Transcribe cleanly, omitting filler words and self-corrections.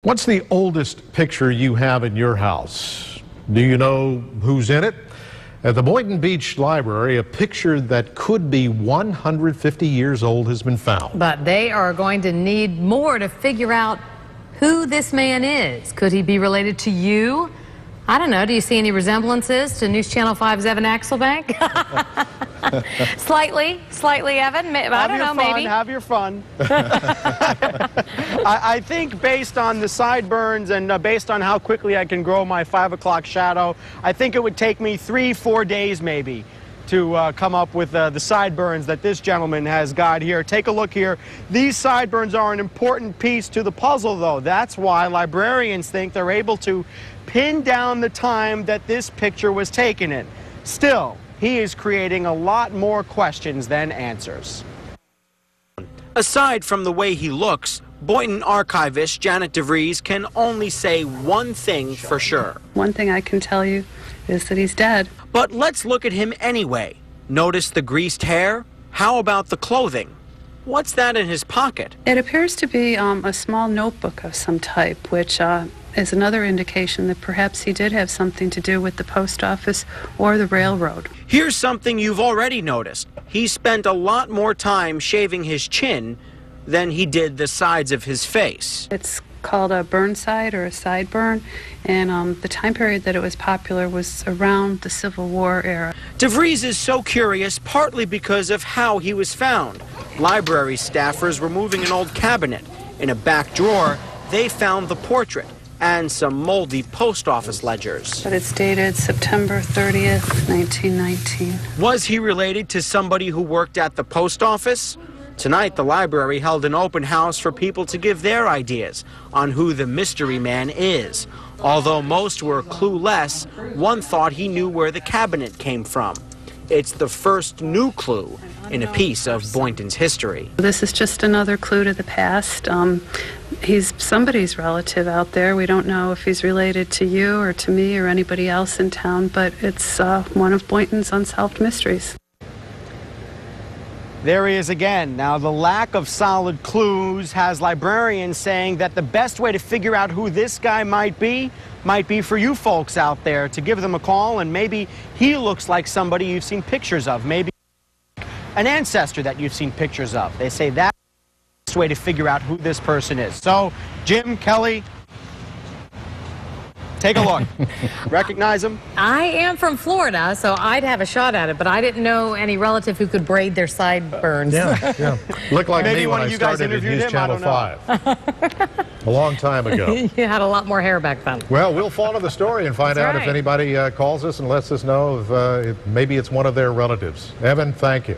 What's the oldest picture you have in your house? Do you know who's in it? At the Boynton Beach Library, a picture that could be 150 years old has been found. But they are going to need more to figure out who this man is. Could he be related to you? I don't know. Do you see any resemblances to News Channel 5's Evan Axelbank? Slightly, Evan. I don't know, maybe. Have your fun. I think based on the sideburns and based on how quickly I can grow my 5 o'clock shadow, I think it would take me 3-4 days maybe to come up with the sideburns that this gentleman has got here. Take a look here. These sideburns are an important piece to the puzzle, though. That's why librarians think they're able to pin down the time that this picture was taken in. Still, he is creating a lot more questions than answers. Aside from the way he looks, Boynton archivist Janet DeVries can only say one thing for sure. One thing I can tell you is that he's dead. But let's look at him anyway. Notice the greased hair? How about the clothing? What's that in his pocket? It appears to be a small notebook of some type, which is another indication that perhaps he did have something to do with the post office or the railroad. Here's something you've already noticed. He spent a lot more time shaving his chin than he did the sides of his face. It's called a burnside or a sideburn, and the time period that it was popular was around the Civil War era. DeVries is so curious partly because of how he was found. Library staffers were moving an old cabinet. In a back drawer, they found the portrait and some moldy post office ledgers. But it's dated September 30th, 1919. Was he related to somebody who worked at the post office? Tonight, the library held an open house for people to give their ideas on who the mystery man is. Although most were clueless, one thought he knew where the cabinet came from. It's the first new clue in a piece of Boynton's history. This is just another clue to the past. He's somebody's relative out there. We don't know if he's related to you or to me or anybody else in town, but it's one of Boynton's unsolved mysteries. There he is again. Now, the lack of solid clues has librarians saying that the best way to figure out who this guy might be for you folks out there to give them a call, and maybe he looks like somebody you've seen pictures of, maybe an ancestor that you've seen pictures of. They say that's the best way to figure out who this person is. So, Jim, Kelly, take a look. Recognize him? I am from Florida, so I'd have a shot at it, but I didn't know any relative who could braid their sideburns. Yeah. Looked like Maybe me when I started at News Channel 5. A long time ago. You had a lot more hair back then. Well, we'll follow the story and find out if anybody calls us and lets us know if maybe it's one of their relatives. Evan, thank you.